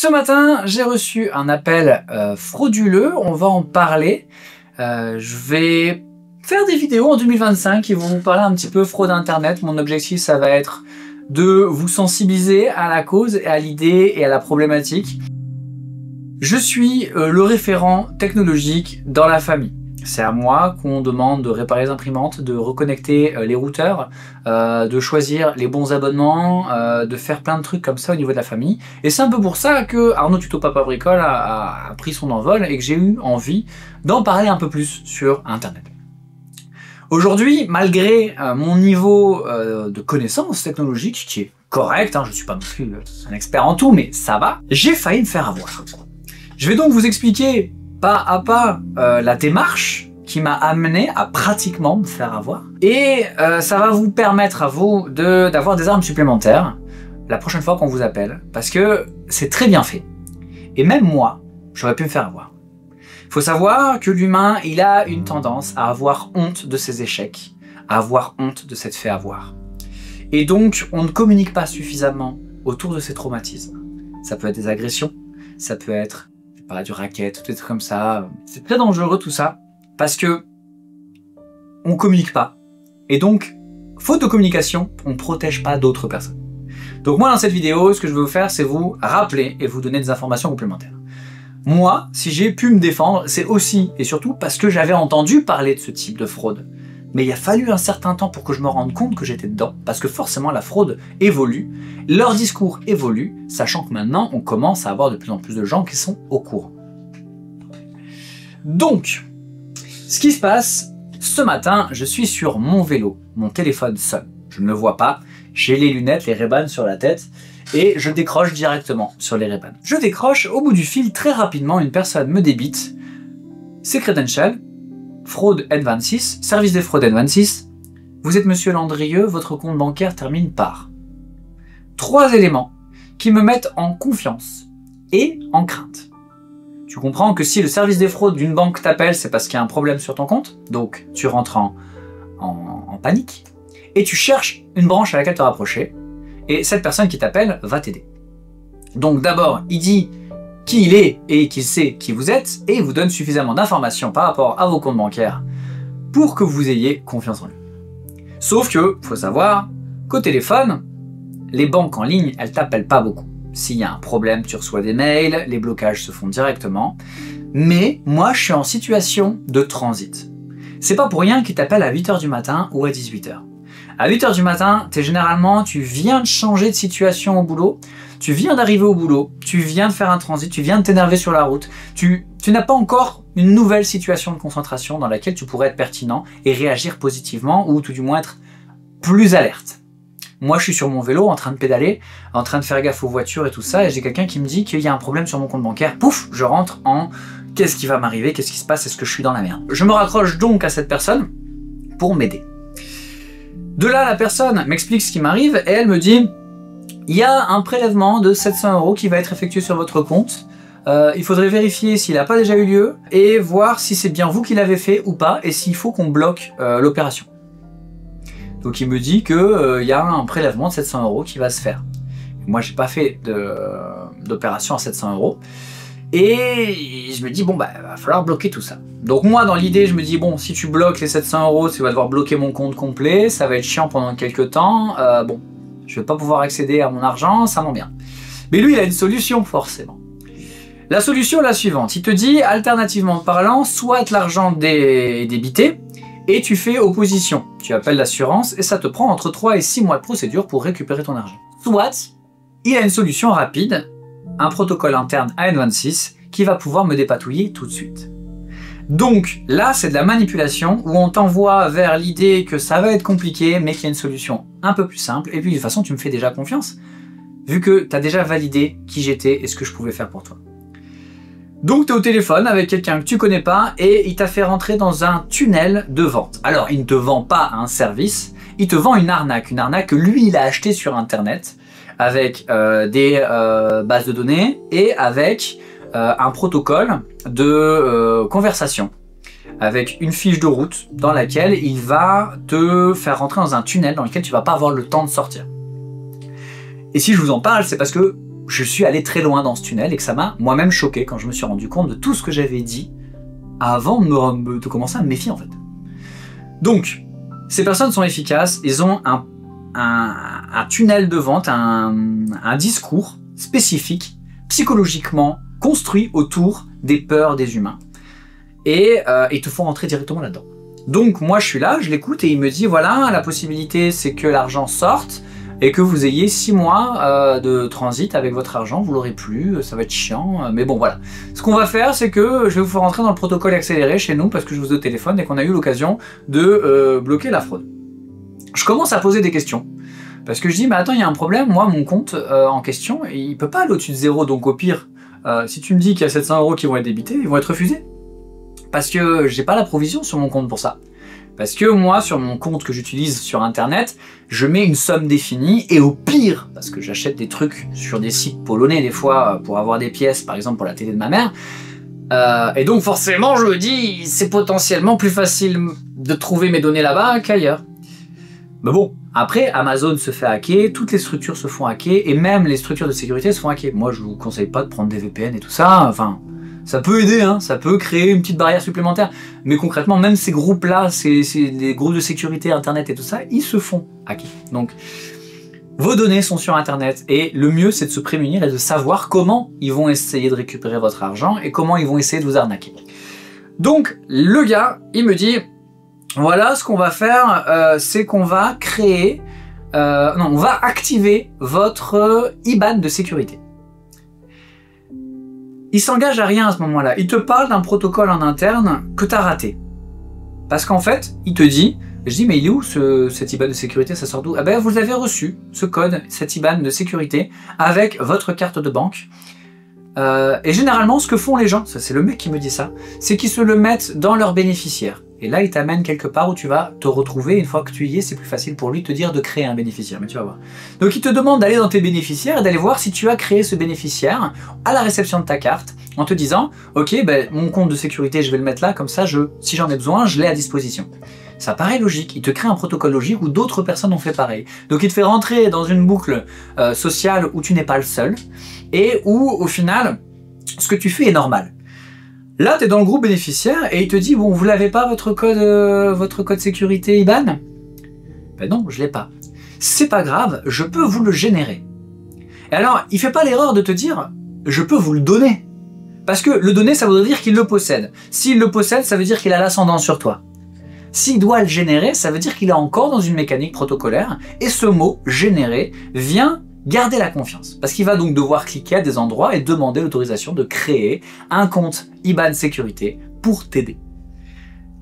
Ce matin, j'ai reçu un appel frauduleux, on va en parler. Je vais faire des vidéos en 2025 qui vont vous parler un petit peu fraude internet. Mon objectif, ça va être de vous sensibiliser à la cause, et à l'idée et à la problématique. Je suis le référent technologique dans la famille. C'est à moi qu'on demande de réparer les imprimantes, de reconnecter les routeurs, de choisir les bons abonnements, de faire plein de trucs comme ça au niveau de la famille. Et c'est un peu pour ça que Arnaud Tuto Papa Bricole a pris son envol et que j'ai eu envie d'en parler un peu plus sur Internet. Aujourd'hui, malgré mon niveau de connaissance technologique, qui est correct, je ne suis pas non plus un expert en tout, mais ça va, j'ai failli me faire avoir. Je vais donc vous expliquer pas à pas la démarche qui m'a amené à pratiquement me faire avoir. Et ça va vous permettre à vous d'avoir des armes supplémentaires la prochaine fois qu'on vous appelle, parce que c'est très bien fait. Et même moi, j'aurais pu me faire avoir. Il faut savoir que l'humain, il a une tendance à avoir honte de ses échecs, à avoir honte de s'être fait avoir. Et donc, on ne communique pas suffisamment autour de ces traumatismes. Ça peut être des agressions, ça peut être du racket, tout des trucs comme ça. C'est très dangereux tout ça, parce que on communique pas. Et donc, faute de communication, on protège pas d'autres personnes. Donc moi, dans cette vidéo, ce que je vais vous faire, c'est vous rappeler et vous donner des informations complémentaires. Moi, si j'ai pu me défendre, c'est aussi et surtout parce que j'avais entendu parler de ce type de fraude. Mais il a fallu un certain temps pour que je me rende compte que j'étais dedans, parce que forcément la fraude évolue, leur discours évolue, sachant que maintenant on commence à avoir de plus en plus de gens qui sont au courant. Donc, ce qui se passe, ce matin, je suis sur mon vélo, mon téléphone sonne, je ne le vois pas, j'ai les lunettes, les Ray-Ban sur la tête, et je décroche directement sur les Ray-Ban. Je décroche, au bout du fil, très rapidement, une personne me débite ses credentials, fraude N26, service des fraudes N26, vous êtes monsieur Landrieux, votre compte bancaire termine par. 3 éléments qui me mettent en confiance et en crainte. Tu comprends que si le service des fraudes d'une banque t'appelle, c'est parce qu'il y a un problème sur ton compte, donc tu rentres en panique, et tu cherches une branche à laquelle te rapprocher, et cette personne qui t'appelle va t'aider. Donc d'abord, il dit qui il est et qu'il sait qui vous êtes, et il vous donne suffisamment d'informations par rapport à vos comptes bancaires pour que vous ayez confiance en lui. Sauf que, faut savoir qu'au téléphone, les banques en ligne, elles t'appellent pas beaucoup. S'il y a un problème, tu reçois des mails, les blocages se font directement. Mais moi, je suis en situation de transit. C'est pas pour rien qu'ils t'appellent à 8 h du matin ou à 18 h. À 8 h du matin, tu viens de changer de situation au boulot, tu viens d'arriver au boulot, tu viens de faire un transit, tu viens de t'énerver sur la route, tu n'as pas encore une nouvelle situation de concentration dans laquelle tu pourrais être pertinent et réagir positivement ou tout du moins être plus alerte. Moi, je suis sur mon vélo en train de pédaler, en train de faire gaffe aux voitures et tout ça, et j'ai quelqu'un qui me dit qu'il y a un problème sur mon compte bancaire. Pouf, je rentre en qu'est-ce qui va m'arriver, qu'est-ce qui se passe, est-ce que je suis dans la merde? Je me raccroche donc à cette personne pour m'aider. De là, la personne m'explique ce qui m'arrive et elle me dit il y a un prélèvement de 700 € qui va être effectué sur votre compte. Il faudrait vérifier s'il n'a pas déjà eu lieu et voir si c'est bien vous qui l'avez fait ou pas et s'il faut qu'on bloque l'opération. Donc il me dit qu'il y a un prélèvement de 700 € qui va se faire. Moi, j'ai pas fait d'opération à 700 € et je me dis bon bah va falloir bloquer tout ça. Donc moi dans l'idée je me dis bon si tu bloques les 700 €, tu vas devoir bloquer mon compte complet, ça va être chiant pendant quelques temps, bon je vais pas pouvoir accéder à mon argent, ça m'emmerde. Mais lui il a une solution forcément. La solution est la suivante, il te dit alternativement parlant, soit l'argent est débité et tu fais opposition, tu appelles l'assurance et ça te prend entre 3 et 6 mois de procédure pour récupérer ton argent. Soit il a une solution rapide, un protocole interne à N26 qui va pouvoir me dépatouiller tout de suite. Donc là, c'est de la manipulation où on t'envoie vers l'idée que ça va être compliqué, mais qu'il y a une solution un peu plus simple. Et puis de toute façon, tu me fais déjà confiance, vu que tu as déjà validé qui j'étais et ce que je pouvais faire pour toi. Donc tu es au téléphone avec quelqu'un que tu connais pas et il t'a fait rentrer dans un tunnel de vente. Alors, il ne te vend pas un service, il te vend une arnaque que lui, il a acheté sur Internet avec des bases de données et avec un protocole de conversation avec une fiche de route dans laquelle il va te faire rentrer dans un tunnel dans lequel tu vas pas avoir le temps de sortir. Et si je vous en parle, c'est parce que je suis allé très loin dans ce tunnel et que ça m'a moi-même choqué quand je me suis rendu compte de tout ce que j'avais dit avant de commencer à me méfier en fait. Donc, ces personnes sont efficaces, ils ont un tunnel de vente, un discours spécifique, psychologiquement construit autour des peurs des humains. Et ils te font rentrer directement là-dedans. Donc moi je suis là, je l'écoute et il me dit voilà, la possibilité c'est que l'argent sorte et que vous ayez 6 mois de transit avec votre argent, vous l'aurez plus, ça va être chiant, mais bon voilà. Ce qu'on va faire c'est que je vais vous faire rentrer dans le protocole accéléré chez nous parce que je vous ai au téléphone et qu'on a eu l'occasion de bloquer la fraude. Je commence à poser des questions. Parce que je dis, mais attends, il y a un problème, moi, mon compte en question, il peut pas aller au-dessus de 0, donc au pire, si tu me dis qu'il y a 700 € qui vont être débités, ils vont être refusés. Parce que j'ai pas la provision sur mon compte pour ça. Parce que moi, sur mon compte que j'utilise sur Internet, je mets une somme définie, et au pire, parce que j'achète des trucs sur des sites polonais, des fois, pour avoir des pièces, par exemple pour la télé de ma mère, et donc forcément, je me dis, c'est potentiellement plus facile de trouver mes données là-bas qu'ailleurs. Mais bon, après, Amazon se fait hacker, toutes les structures se font hacker, et même les structures de sécurité se font hacker. Moi, je vous conseille pas de prendre des VPN et tout ça, enfin, ça peut aider, hein, ça peut créer une petite barrière supplémentaire. Mais concrètement, même ces groupes-là, des groupes de sécurité Internet et tout ça, ils se font hacker. Donc, vos données sont sur Internet, et le mieux, c'est de se prémunir et de savoir comment ils vont essayer de récupérer votre argent, et comment ils vont essayer de vous arnaquer. Donc, le gars, il me dit... Voilà, ce qu'on va faire, c'est qu'on va créer, on va activer votre IBAN de sécurité. Il s'engage à rien à ce moment-là. Il te parle d'un protocole en interne que tu as raté. Parce qu'en fait, il te dit, je dis, mais il est où cet IBAN de sécurité, ça sort d'où? Ah ben, vous avez reçu ce code, cet IBAN de sécurité, avec votre carte de banque. Et généralement, ce que font les gens, c'est le mec qui me dit ça, c'est qu'ils se le mettent dans leur bénéficiaire. Et là, il t'amène quelque part où tu vas te retrouver. Une fois que tu y es, c'est plus facile pour lui de te dire de créer un bénéficiaire. Mais tu vas voir. Donc, il te demande d'aller dans tes bénéficiaires et d'aller voir si tu as créé ce bénéficiaire à la réception de ta carte en te disant « Ok, ben, mon compte de sécurité, je vais le mettre là, comme ça, si j'en ai besoin, je l'ai à disposition. » Ça paraît logique. Il te crée un protocole logique où d'autres personnes ont fait pareil. Donc, il te fait rentrer dans une boucle sociale où tu n'es pas le seul et où, au final, ce que tu fais est normal. Là, tu es dans le groupe bénéficiaire et il te dit « Bon, vous l'avez pas, votre code sécurité IBAN ?» Ben non, je l'ai pas. C'est pas grave, je peux vous le générer. Et alors, il fait pas l'erreur de te dire « Je peux vous le donner ». Parce que le donner, ça voudrait dire qu'il le possède. S'il le possède, ça veut dire qu'il a l'ascendant sur toi. S'il doit le générer, ça veut dire qu'il est encore dans une mécanique protocolaire et ce mot « générer » vient garder la confiance, parce qu'il va donc devoir cliquer à des endroits et demander l'autorisation de créer un compte IBAN sécurité pour t'aider.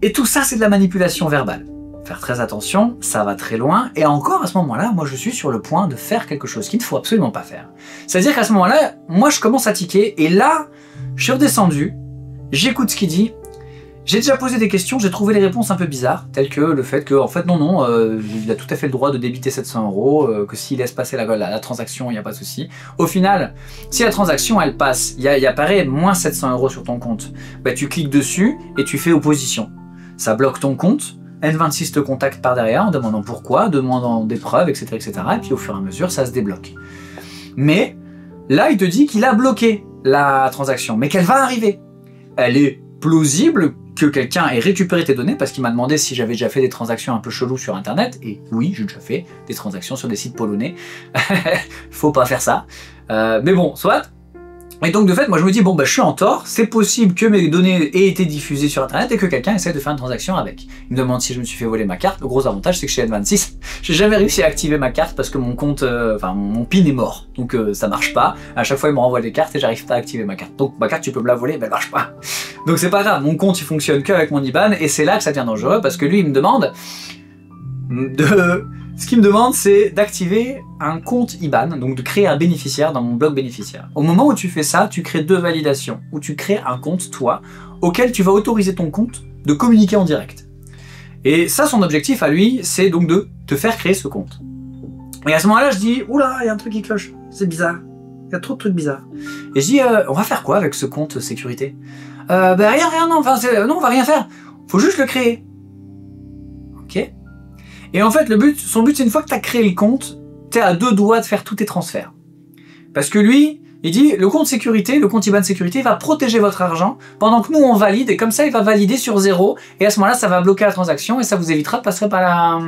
Et tout ça, c'est de la manipulation verbale. Faire très attention, ça va très loin, et encore à ce moment-là, moi je suis sur le point de faire quelque chose qu'il ne faut absolument pas faire. C'est-à-dire qu'à ce moment-là, moi je commence à tiquer, et là, je suis redescendu, j'écoute ce qu'il dit, j'ai déjà posé des questions, j'ai trouvé les réponses un peu bizarres, telles que le fait que, en fait, non, il a tout à fait le droit de débiter 700 €, que s'il laisse passer la transaction, il n'y a pas de souci. Au final, si la transaction, elle passe, il apparaît moins 700 € sur ton compte, bah, tu cliques dessus et tu fais opposition. Ça bloque ton compte, N26 te contacte par derrière en demandant pourquoi, demandant des preuves, etc., etc., et puis au fur et à mesure, ça se débloque. Mais là, il te dit qu'il a bloqué la transaction, mais qu'elle va arriver. Elle est plausible que quelqu'un ait récupéré tes données parce qu'il m'a demandé si j'avais déjà fait des transactions un peu cheloues sur Internet, et oui, j'ai déjà fait des transactions sur des sites polonais. Faut pas faire ça. Mais bon, soit. Et donc de fait, moi je me dis, bon bah je suis en tort, c'est possible que mes données aient été diffusées sur Internet et que quelqu'un essaie de faire une transaction avec. Il me demande si je me suis fait voler ma carte. Le gros avantage, c'est que chez N26, j'ai jamais réussi à activer ma carte parce que mon compte, mon PIN est mort. Donc ça marche pas. À chaque fois, il me renvoie des cartes et j'arrive pas à activer ma carte. Donc ma carte, tu peux me la voler, mais elle marche pas. Donc c'est pas grave, mon compte il fonctionne qu'avec mon IBAN et c'est là que ça devient dangereux parce que lui, il me demande Ce qu'il me demande, c'est d'activer un compte IBAN, donc de créer un bénéficiaire dans mon bloc bénéficiaire. Au moment où tu fais ça, tu crées 2 validations, où tu crées un compte, toi, auquel tu vas autoriser ton compte de communiquer en direct. Et ça, son objectif à lui, c'est donc de te faire créer ce compte. Et à ce moment-là, je dis, oula, il y a un truc qui cloche, c'est bizarre. Il y a trop de trucs bizarres. Et je dis, on va faire quoi avec ce compte sécurité? Ben rien, non, non, on va rien faire. Faut juste le créer. Ok. Et en fait, son but, c'est une fois que tu as créé le compte, tu es à 2 doigts de faire tous tes transferts. Parce que lui, il dit, le compte sécurité, le compte IBAN sécurité va protéger votre argent pendant que nous on valide, et comme ça il va valider sur 0, et à ce moment-là ça va bloquer la transaction, et ça vous évitera de passer par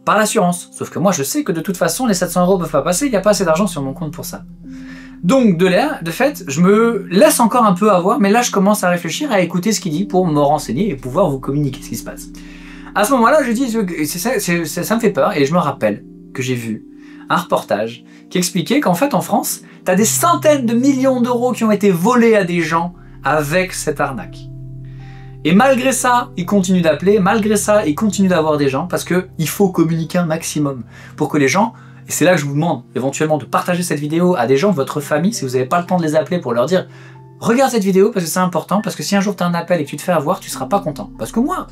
l'assurance. Sauf que moi je sais que de toute façon les 700 € ne peuvent pas passer, il n'y a pas assez d'argent sur mon compte pour ça. Donc de fait, je me laisse encore un peu avoir, mais là je commence à réfléchir, à écouter ce qu'il dit pour me renseigner et pouvoir vous communiquer ce qui se passe. À ce moment-là, je dis, ça me fait peur, et je me rappelle que j'ai vu un reportage qui expliquait qu'en fait en France, tu as des centaines de millions d'euros qui ont été volés à des gens avec cette arnaque. Et malgré ça, ils continuent d'appeler, malgré ça, ils continuent d'avoir des gens, parce qu'il faut communiquer un maximum pour que les gens... Et c'est là que je vous demande éventuellement de partager cette vidéo à des gens de votre famille, si vous n'avez pas le temps de les appeler, pour leur dire « Regarde cette vidéo parce que c'est important, parce que si un jour tu as un appel et que tu te fais avoir, tu seras pas content. » Parce que moi,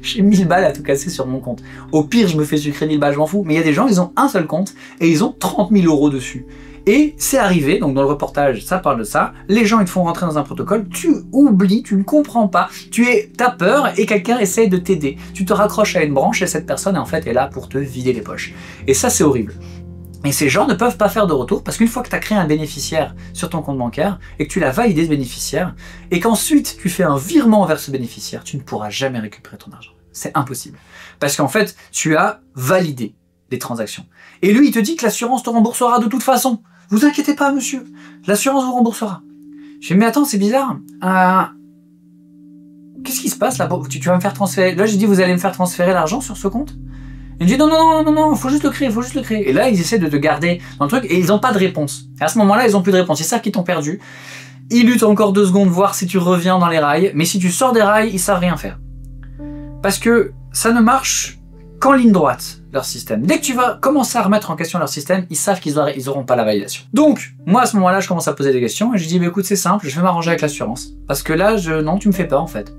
j'ai 1000 balles à tout casser sur mon compte. Au pire, je me fais sucrer 1000 balles, je m'en fous. Mais il y a des gens, ils ont un seul compte et ils ont 30 000 € dessus. Et c'est arrivé, donc dans le reportage, ça parle de ça, les gens ils te font rentrer dans un protocole, tu oublies, tu ne comprends pas, t'as peur et quelqu'un essaye de t'aider. Tu te raccroches à une branche et cette personne en fait est là pour te vider les poches. Et ça c'est horrible. Et ces gens ne peuvent pas faire de retour parce qu'une fois que tu as créé un bénéficiaire sur ton compte bancaire et que tu l'as validé ce bénéficiaire et qu'ensuite tu fais un virement vers ce bénéficiaire, tu ne pourras jamais récupérer ton argent. C'est impossible. Parce qu'en fait, tu as validé les transactions. Et lui, il te dit que l'assurance te remboursera de toute façon. Vous inquiétez pas, monsieur. L'assurance vous remboursera. Je dis, mais attends, c'est bizarre. Qu'est-ce qui se passe là? Tu vas me faire transférer. Là, j'ai dit, vous allez me faire transférer l'argent sur ce compte? Il me dit, non, faut juste le créer, faut juste le créer. Et là, ils essaient de te garder dans le truc et ils n'ont pas de réponse. Et à ce moment-là, ils n'ont plus de réponse. Ils savent qu'ils t'ont perdu. Ils luttent encore 2 secondes, voir si tu reviens dans les rails. Mais si tu sors des rails, ils savent rien faire. Parce que ça ne marche qu'en ligne droite, leur système. Dès que tu vas commencer à remettre en question leur système, ils savent qu'ils n'auront pas la validation. Donc, moi à ce moment-là, je commence à poser des questions et je dis, bah, écoute, c'est simple, je vais m'arranger avec l'assurance. Parce que là, non, tu me fais peur en fait.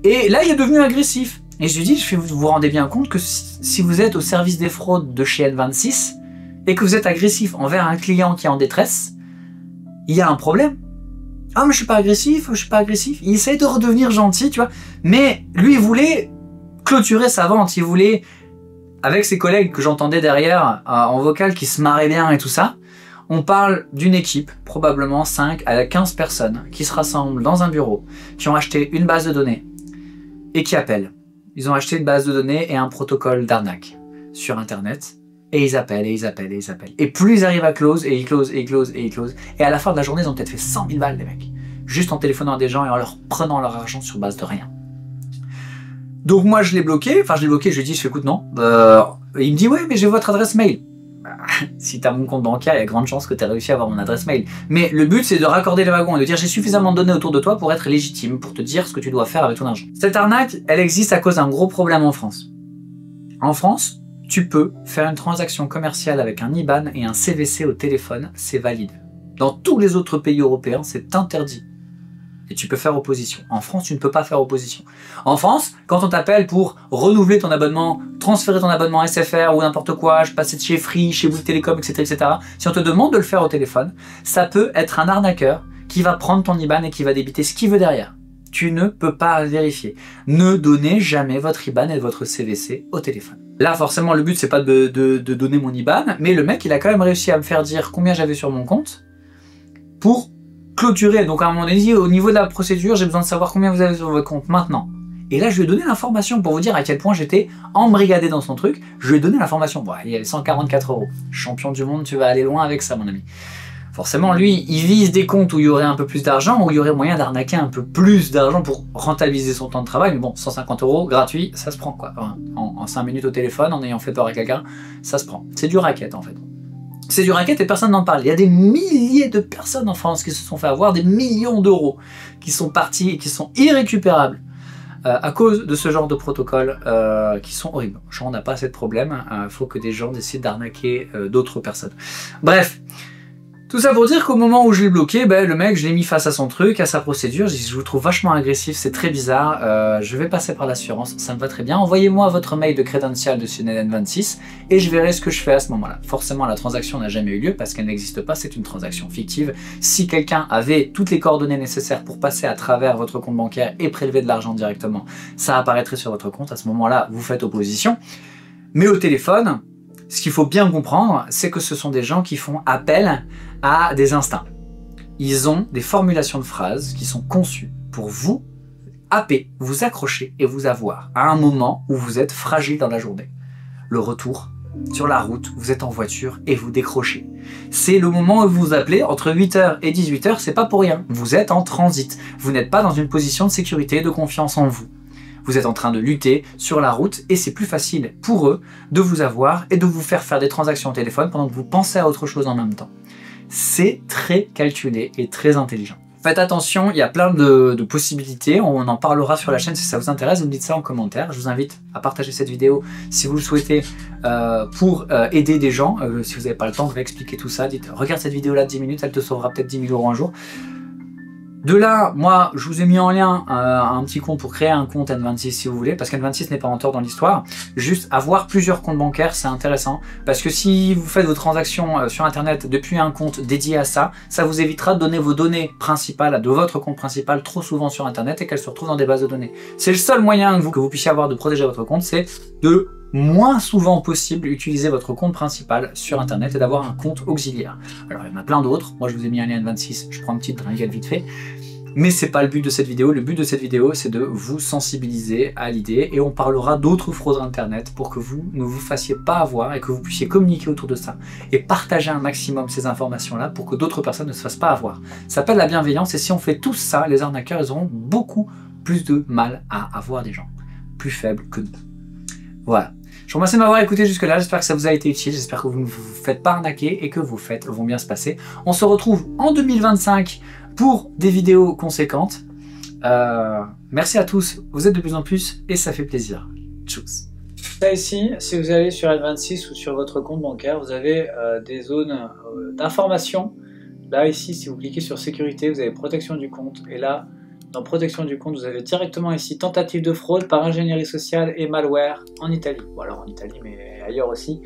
Et là, il est devenu agressif. Et je lui dis, vous vous rendez bien compte que si vous êtes au service des fraudes de chez N26 et que vous êtes agressif envers un client qui est en détresse, il y a un problème. Ah, mais je suis pas agressif, je suis pas agressif. Il essaye de redevenir gentil, tu vois. Mais lui, il voulait clôturer sa vente. Il voulait, avec ses collègues que j'entendais derrière en vocal qui se marraient bien et tout ça, on parle d'une équipe, probablement 5 à 15 personnes, qui se rassemblent dans un bureau, qui ont acheté une base de données et qui appellent. Ils ont acheté une base de données et un protocole d'arnaque sur Internet. Et ils appellent, et ils appellent, et ils appellent. Et plus ils arrivent à close, et ils close, et ils close, et ils close. Et à la fin de la journée, ils ont peut-être fait 100 000 balles, les mecs. Juste en téléphonant à des gens et en leur prenant leur argent sur base de rien. Donc moi, je l'ai bloqué. Enfin, je l'ai bloqué, je lui ai dit, écoute, non. Et il me dit, ouais, mais j'ai votre adresse mail. Si tu as mon compte bancaire, il y a grande chance que tu aies réussi à avoir mon adresse mail. Mais le but, c'est de raccorder les wagons et de dire, j'ai suffisamment de données autour de toi pour être légitime, pour te dire ce que tu dois faire avec ton argent. Cette arnaque, elle existe à cause d'un gros problème en France. En France, tu peux faire une transaction commerciale avec un IBAN et un CVC au téléphone, c'est valide. Dans tous les autres pays européens, c'est interdit. Et tu peux faire opposition. En France, tu ne peux pas faire opposition. En France, quand on t'appelle pour renouveler ton abonnement, transférer ton abonnement SFR ou n'importe quoi, je passe chez Free, chez Bouygues Télécom, etc., si on te demande de le faire au téléphone, ça peut être un arnaqueur qui va prendre ton IBAN et qui va débiter ce qu'il veut derrière. Tu ne peux pas vérifier. Ne donnez jamais votre IBAN et votre CVC au téléphone. Là, forcément, le but, c'est pas de donner mon IBAN, mais le mec, il a quand même réussi à me faire dire combien j'avais sur mon compte pour clôturer. Donc, à un moment donné, au niveau de la procédure, j'ai besoin de savoir combien vous avez sur votre compte maintenant. Et là, je lui ai donné l'information pour vous dire à quel point j'étais embrigadé dans son truc. Je lui ai donné l'information. Bon, il y avait 144 €. Champion du monde, tu vas aller loin avec ça, mon ami. Forcément, lui, il vise des comptes où il y aurait un peu plus d'argent, où il y aurait moyen d'arnaquer un peu plus d'argent pour rentabiliser son temps de travail. Mais bon, 150 € gratuit, ça se prend quoi. Enfin, en 5 minutes au téléphone, en ayant fait peur à quelqu'un, ça se prend. C'est du racket en fait. C'est du racket et personne n'en parle. Il y a des milliers de personnes en France qui se sont fait avoir des millions d'euros qui sont partis et qui sont irrécupérables à cause de ce genre de protocoles qui sont horribles. On n'a pas assez de problèmes. Il faut que des gens décident d'arnaquer d'autres personnes. Bref. Tout ça pour dire qu'au moment où je l'ai bloqué, le mec, je l'ai mis face à son truc, à sa procédure. J'ai dit, je vous trouve vachement agressif, c'est très bizarre. Je vais passer par l'assurance, ça me va très bien. Envoyez-moi votre mail de credential de chez N26 et je verrai ce que je fais à ce moment-là. Forcément, la transaction n'a jamais eu lieu parce qu'elle n'existe pas, c'est une transaction fictive. Si quelqu'un avait toutes les coordonnées nécessaires pour passer à travers votre compte bancaire et prélever de l'argent directement, ça apparaîtrait sur votre compte. À ce moment-là, vous faites opposition. Mais au téléphone, Ce qu'il faut bien comprendre, c'est que ce sont des gens qui font appel à des instincts. Ils ont des formulations de phrases qui sont conçues pour vous happer, vous accrocher et vous avoir à un moment où vous êtes fragile dans la journée. Le retour, sur la route, vous êtes en voiture et vous décrochez. C'est le moment où vous vous appelez entre 8h et 18h, c'est pas pour rien. Vous êtes en transit. Vous n'êtes pas dans une position de sécurité et de confiance en vous. Vous êtes en train de lutter sur la route et c'est plus facile pour eux de vous avoir et de vous faire des transactions au téléphone pendant que vous pensez à autre chose en même temps. C'est très calculé et très intelligent. Faites attention, il y a plein de possibilités, on en parlera sur la chaîne si ça vous intéresse, vous me dites ça en commentaire. Je vous invite à partager cette vidéo si vous le souhaitez pour aider des gens. Si vous n'avez pas le temps de réexpliquer tout ça, dites regarde cette vidéo là de 10 minutes, elle te sauvera peut-être 10 000 € un jour. De là, moi, je vous ai mis en lien un petit compte pour créer un compte N26 si vous voulez, parce qu'N26 n'est pas en tort dans l'histoire. Juste avoir plusieurs comptes bancaires, c'est intéressant, parce que si vous faites vos transactions sur Internet depuis un compte dédié à ça, ça vous évitera de donner vos données principales de votre compte principal trop souvent sur Internet et qu'elles se retrouvent dans des bases de données. C'est le seul moyen que vous puissiez avoir de protéger votre compte, c'est de moins souvent possible utiliser votre compte principal sur Internet et d'avoir un compte auxiliaire. Alors il y en a plein d'autres, moi je vous ai mis un lien N26, je prends une petite dringuette vite fait, mais c'est pas le but de cette vidéo. Le but de cette vidéo c'est de vous sensibiliser à l'idée et on parlera d'autres fraudes Internet pour que vous ne vous fassiez pas avoir et que vous puissiez communiquer autour de ça et partager un maximum ces informations là pour que d'autres personnes ne se fassent pas avoir. Ça s'appelle la bienveillance et si on fait tout ça, les arnaqueurs ils auront beaucoup plus de mal à avoir des gens plus faibles que nous. Voilà. Je vous remercie de m'avoir écouté jusque là, j'espère que ça vous a été utile, j'espère que vous ne vous faites pas arnaquer et que vos fêtes vont bien se passer. On se retrouve en 2025 pour des vidéos conséquentes. Merci à tous, vous êtes de plus en plus et ça fait plaisir. Tchuss. Là ici, si vous allez sur N26 ou sur votre compte bancaire, vous avez des zones d'information. Là ici, si vous cliquez sur sécurité, vous avez protection du compte et là, dans protection du compte, vous avez directement ici tentative de fraude par ingénierie sociale et malware en Italie. Bon alors en Italie mais ailleurs aussi.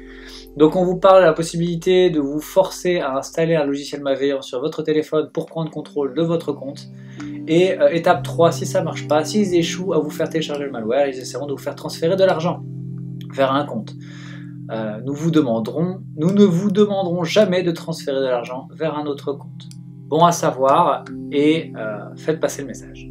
Donc on vous parle de la possibilité de vous forcer à installer un logiciel malveillant sur votre téléphone pour prendre contrôle de votre compte. Et étape 3, si ça ne marche pas, s'ils échouent à vous faire télécharger le malware, ils essaieront de vous faire transférer de l'argent vers un compte. Nous ne vous demanderons jamais de transférer de l'argent vers un autre compte. Bon à savoir et faites passer le message.